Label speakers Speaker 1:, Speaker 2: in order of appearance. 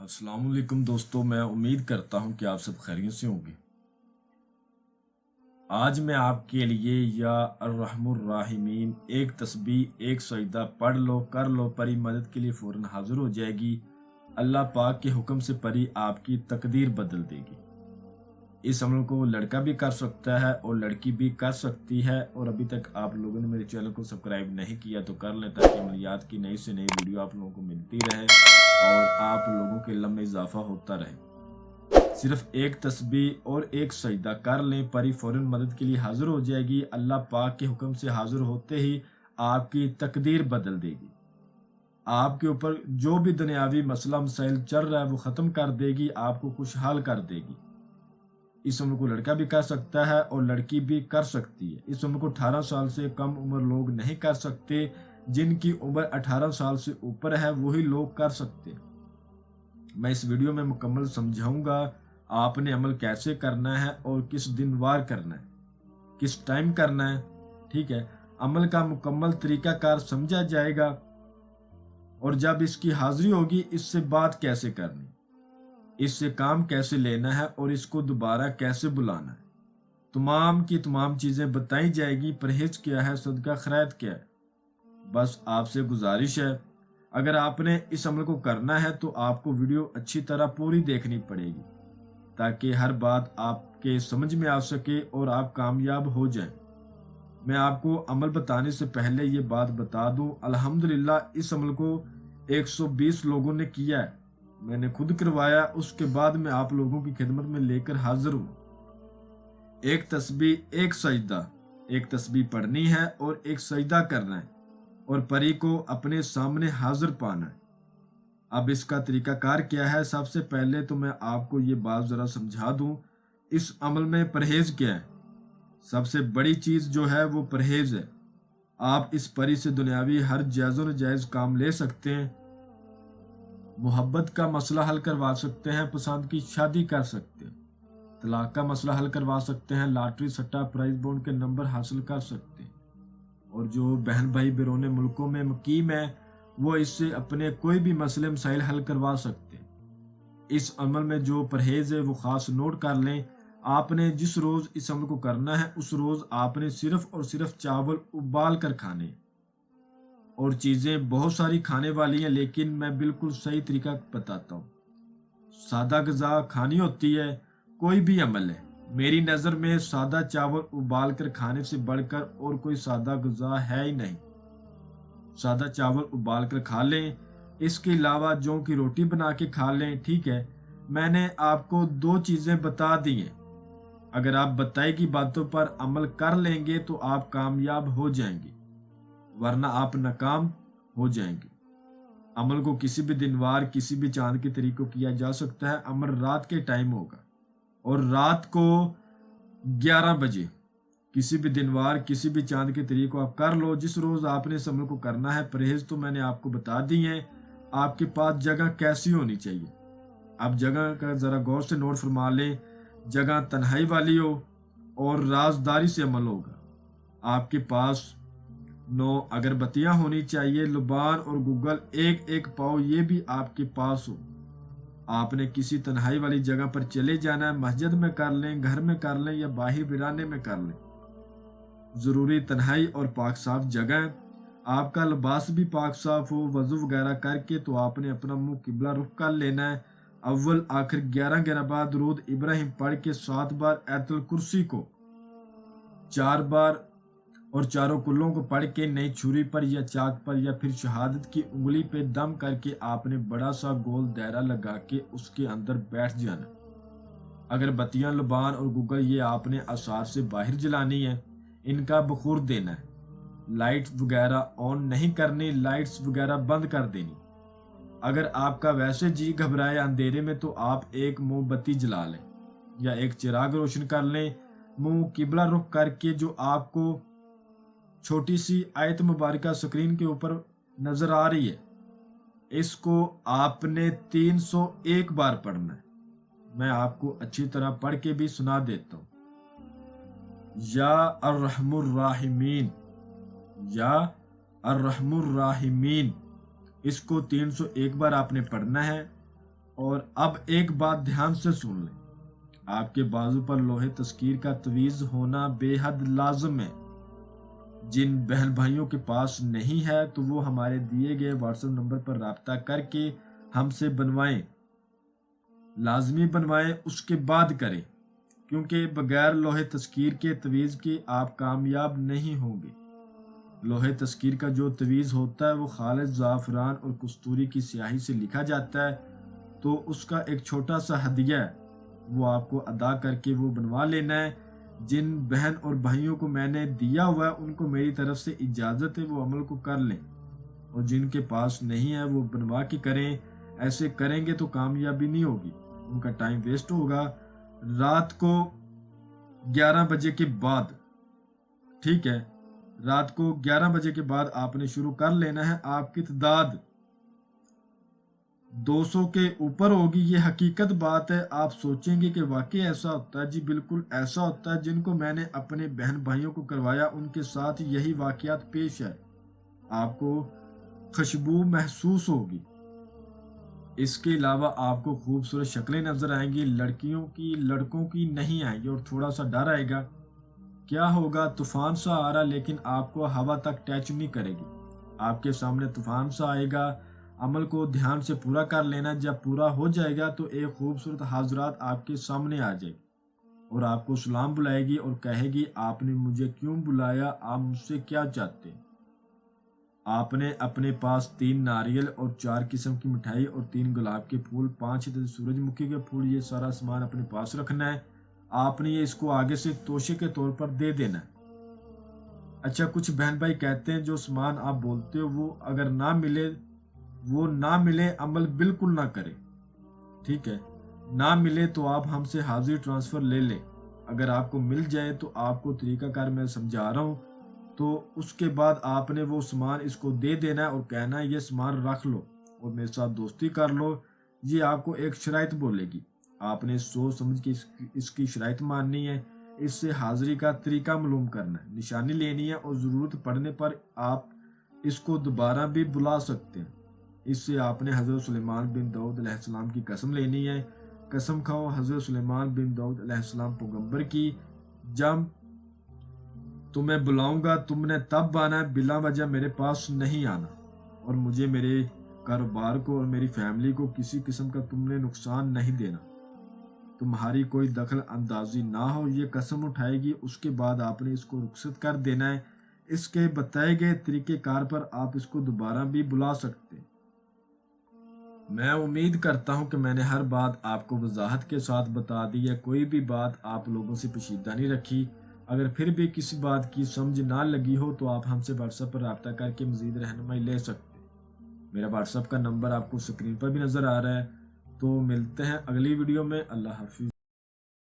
Speaker 1: السلام علیکم دوستو، میں امید کرتا ہوں کہ آپ سب خیریت سے ہوں گے۔ آج میں آپ کے لیے یا الرحم الراحمین ایک تسبیح ایک سجدہ پڑھ لو کر لو، پری مدد کے لیے فوراً حاضر ہو جائے گی۔ اللہ پاک کے حکم سے پری آپ کی تقدیر بدل دے گی۔ اس عمل کو لڑکا بھی کر سکتا ہے اور لڑکی بھی کر سکتی ہے، اور ابھی تک آپ لوگوں نے میرے چینل کو سبسکرائب نہیں کیا تو کر لیں تاکہ عملیات کی نئی سے نئی ویڈیو آپ لوگوں کو ملتی رہے اور آپ لوگوں کے علم میں اضافہ ہوتا رہے۔ صرف ایک تسبیح اور ایک سجدہ کر لیں، پری فوراً مدد کے لیے حاضر ہو جائے گی۔ اللہ پاک کے حکم سے حاضر ہوتے ہی آپ کی تقدیر بدل دے گی۔ آپ کے اوپر جو بھی دنیاوی مسئلہ مسائل چل رہا ہے وہ ختم کر دے گی، آپ کو خوشحال کر دے گی۔ اس عمر کو لڑکا بھی کر سکتا ہے اور لڑکی بھی کر سکتی ہے۔ اس عمر کو 18 سال سے کم عمر لوگ نہیں کر سکتے، جن کی عمر 18 سال سے اوپر ہے وہی لوگ کر سکتے ہیں۔ میں اس ویڈیو میں مکمل سمجھاؤں گا آپ نے عمل کیسے کرنا ہے اور کس دن وار کرنا ہے، کس ٹائم کرنا ہے، ٹھیک ہے۔ عمل کا مکمل طریقہ کار سمجھا جائے گا، اور جب اس کی حاضری ہوگی اس سے بات کیسے کرنی، اس سے کام کیسے لینا ہے اور اس کو دوبارہ کیسے بلانا ہے، تمام کی تمام چیزیں بتائی جائے گی۔ پرہیز کیا ہے، صدقہ خیرات کیا ہے۔ بس آپ سے گزارش ہے، اگر آپ نے اس عمل کو کرنا ہے تو آپ کو ویڈیو اچھی طرح پوری دیکھنی پڑے گی تاکہ ہر بات آپ کے سمجھ میں آ سکے اور آپ کامیاب ہو جائیں۔ میں آپ کو عمل بتانے سے پہلے یہ بات بتا دوں، الحمدللہ اس عمل کو 120 لوگوں نے کیا ہے۔ میں نے خود کروایا، اس کے بعد میں آپ لوگوں کی خدمت میں لے کر حاضر ہوں۔ ایک تسبیح ایک سجدہ، ایک تسبیح پڑھنی ہے اور ایک سجدہ کرنا ہے اور پری کو اپنے سامنے حاضر پانا ہے۔ اب اس کا طریقہ کار کیا ہے؟ سب سے پہلے تو میں آپ کو یہ بات ذرا سمجھا دوں، اس عمل میں پرہیز کیا ہے۔ سب سے بڑی چیز جو ہے وہ پرہیز ہے۔ آپ اس پری سے دنیاوی ہر جائز و ناجائز کام لے سکتے ہیں، محبت کا مسئلہ حل کروا سکتے ہیں، پسند کی شادی کر سکتے ہیں، طلاق کا مسئلہ حل کروا سکتے ہیں، لاٹری سٹا پرائز بونڈ کے نمبر حاصل کر سکتے ہیں، اور جو بہن بھائی بیرون ملکوں میں مقیم ہیں وہ اس سے اپنے کوئی بھی مسئلے مسائل حل کروا سکتے ہیں۔ اس عمل میں جو پرہیز ہے وہ خاص نوٹ کر لیں۔ آپ نے جس روز اس عمل کو کرنا ہے اس روز آپ نے صرف اور صرف چاول ابال کر کھانے ہیں، اور چیزیں بہت ساری کھانے والی ہیں لیکن میں بالکل صحیح طریقہ بتاتا ہوں۔ سادہ غذا کھانی ہوتی ہے، کوئی بھی عمل ہے، میری نظر میں سادہ چاول ابال کر کھانے سے بڑھ کر اور کوئی سادہ غذا ہے ہی نہیں۔ سادہ چاول ابال کر کھا لیں، اس کے علاوہ جو کی روٹی بنا کے کھا لیں، ٹھیک ہے۔ میں نے آپ کو 2 چیزیں بتا دی ہیں، اگر آپ بتائی کی باتوں پر عمل کر لیں گے تو آپ کامیاب ہو جائیں گے، ورنہ آپ ناکام ہو جائیں گے۔ عمل کو کسی بھی دن وار کسی بھی چاند کے طریقوں کیا جا سکتا ہے۔ عمل رات کے ٹائم ہوگا اور رات کو 11 بجے کسی بھی دن وار کسی بھی چاند کے طریقے کو آپ کر لو۔ جس روز آپ نے اس عمل کو کرنا ہے، پرہیز تو میں نے آپ کو بتا دی ہیں۔ آپ کے پاس جگہ کیسی ہونی چاہیے، آپ جگہ کا ذرا غور سے نوٹ فرما لیں۔ جگہ تنہائی والی ہو اور رازداری سے عمل ہوگا۔ آپ کے پاس 9 اگربتیاں ہونی چاہیے، لبان اور گگل ایک ایک پاؤ یہ بھی آپ کے پاس ہو۔ آپ نے کسی تنہائی والی جگہ پر چلے جانا ہے، مسجد میں کر لیں، گھر میں کر لیں یا باہر ویرانے میں کر لیں، ضروری تنہائی اور پاک صاف جگہ ہے۔ آپ کا لباس بھی پاک صاف ہو، وضو وغیرہ کر کے تو آپ نے اپنا منہ قبلہ رخ کر لینا ہے۔ اول آخر 11 بار درود ابراہیم پڑھ کے 7 بار ایت الکرسی کو 4 بار اور چاروں کلوں کو پڑھ کے نئی چھری پر یا چاک پر یا پھر شہادت کی انگلی پہ دم کر کے آپ نے بڑا سا گول دائرہ لگا کے اس کے اندر بیٹھ جانا۔ اگر بتیاں لبان اور گگل یہ آپ نے اثار سے باہر جلانی ہے، ان کا بخور دینا ہے، لائٹ وغیرہ آن نہیں کرنی، لائٹس وغیرہ بند کر دینی۔ اگر آپ کا ویسے جی گھبرائے اندھیرے میں تو آپ ایک موم بتی جلا لیں یا ایک چراغ روشن کر لیں، منہ قبلہ رخ کر کے۔ جو آپ کو چھوٹی سی آیت مبارکہ سکرین کے اوپر نظر آ رہی ہے، اس کو آپ نے 301 بار پڑھنا ہے۔ میں آپ کو اچھی طرح پڑھ کے بھی سنا دیتا ہوں۔ یا الرحم الراحمین، یا الرحم الراحمین، اس کو 301 بار آپ نے پڑھنا ہے۔ اور اب ایک بات دھیان سے سن لیں، آپ کے بازو پر لوہے تذکیر کا تعویذ ہونا بے حد لازم ہے۔ جن بہن بھائیوں کے پاس نہیں ہے تو وہ ہمارے دیے گئے واٹس ایپ نمبر پر رابطہ کر کے ہم سے بنوائیں، لازمی بنوائیں، اس کے بعد کریں، کیونکہ بغیر لوہے تذکیر کے تعویذ کے آپ کامیاب نہیں ہوں گے۔ لوہے تذکیر کا جو تعویذ ہوتا ہے وہ خالص زعفران اور کستوری کی سیاہی سے لکھا جاتا ہے، تو اس کا ایک چھوٹا سا ہدیہ ہے، وہ آپ کو ادا کر کے وہ بنوا لینا ہے۔ جن بہن اور بھائیوں کو میں نے دیا ہوا ہے ان کو میری طرف سے اجازت ہے وہ عمل کو کر لیں، اور جن کے پاس نہیں ہے وہ بنوا کے کریں۔ ایسے کریں گے تو کامیابی نہیں ہوگی، ان کا ٹائم ویسٹ ہوگا۔ رات کو 11 بجے کے بعد، ٹھیک ہے، رات کو 11 بجے کے بعد آپ نے شروع کر لینا ہے۔ آپ کی تعداد 200 کے اوپر ہوگی، یہ حقیقت بات ہے۔ آپ سوچیں گے کہ واقعی ایسا ہوتا ہے؟ جی بالکل ایسا ہوتا ہے۔ جن کو میں نے اپنے بہن بھائیوں کو کروایا ان کے ساتھ یہی واقعات پیش ہے۔ آپ کو خوشبو محسوس ہوگی، اس کے علاوہ آپ کو خوبصورت شکلیں نظر آئیں گی، لڑکیوں کی لڑکوں کی نہیں آئیں گی، اور تھوڑا سا ڈر آئے گا۔ کیا ہوگا؟ طوفان سا آ رہا لیکن آپ کو ہوا تک ٹچ نہیں کرے گی، آپ کے سامنے طوفان سا آئے گا۔ عمل کو دھیان سے پورا کر لینا، جب پورا ہو جائے گا تو ایک خوبصورت حاضرات آپ کے سامنے آ جائے گی اور آپ کو سلام بلائے گی اور کہے گی آپ نے مجھے کیوں بلایا، آپ مجھ سے کیا چاہتے ہیں؟ آپ نے اپنے پاس 3 ناریل اور 4 قسم کی مٹھائی اور 3 گلاب کے پھول، 5 سورج مکھی کے پھول، یہ سارا سامان اپنے پاس رکھنا ہے۔ آپ نے یہ اس کو آگے سے توشے کے طور پر دے دینا ہے۔ اچھا، کچھ بہن بھائی کہتے ہیں جو سامان آپ بولتے ہو وہ اگر نہ ملے، وہ نہ ملے عمل بالکل نہ کرے، ٹھیک ہے؟ نہ ملے تو آپ ہم سے حاضری ٹرانسفر لے لیں۔ اگر آپ کو مل جائے تو آپ کو طریقہ کار میں سمجھا رہا ہوں، تو اس کے بعد آپ نے وہ سامان اس کو دے دینا ہے اور کہنا ہے یہ سامان رکھ لو اور میرے ساتھ دوستی کر لو۔ یہ آپ کو ایک شرائط بولے گی، آپ نے سوچ سمجھ کے اس کی شرائط ماننی ہے، اس سے حاضری کا طریقہ معلوم کرنا ہے، نشانی لینی ہے، اور ضرورت پڑنے پر آپ اس کو دوبارہ بھی بلا سکتے ہیں۔ اس سے آپ نے حضرت سلیمان بن داؤد علیہ السلام کی قسم لینی ہے۔ قسم کھاؤ حضرت سلیمان بن داؤد علیہ السلام پیغمبر کی، جب تمہیں بلاؤں گا تم نے تب آنا ہے، بلا وجہ میرے پاس نہیں آنا، اور مجھے میرے کاروبار کو اور میری فیملی کو کسی قسم کا تم نے نقصان نہیں دینا، تمہاری کوئی دخل اندازی نہ ہو۔ یہ قسم اٹھائے گی، اس کے بعد آپ نے اس کو رخصت کر دینا ہے۔ اس کے بتائے گئے طریقہ کار پر آپ اس کو دوبارہ بھی بلا سکتے ہیں۔ میں امید کرتا ہوں کہ میں نے ہر بات آپ کو وضاحت کے ساتھ بتا دی ہے، کوئی بھی بات آپ لوگوں سے پوشیدہ نہیں رکھی۔ اگر پھر بھی کسی بات کی سمجھ نہ لگی ہو تو آپ ہم سے واٹس ایپ پر رابطہ کر کے مزید رہنمائی لے سکتے ہیں۔ میرا واٹس ایپ کا نمبر آپ کو سکرین پر بھی نظر آ رہا ہے۔ تو ملتے ہیں اگلی ویڈیو میں۔ اللہ حافظ۔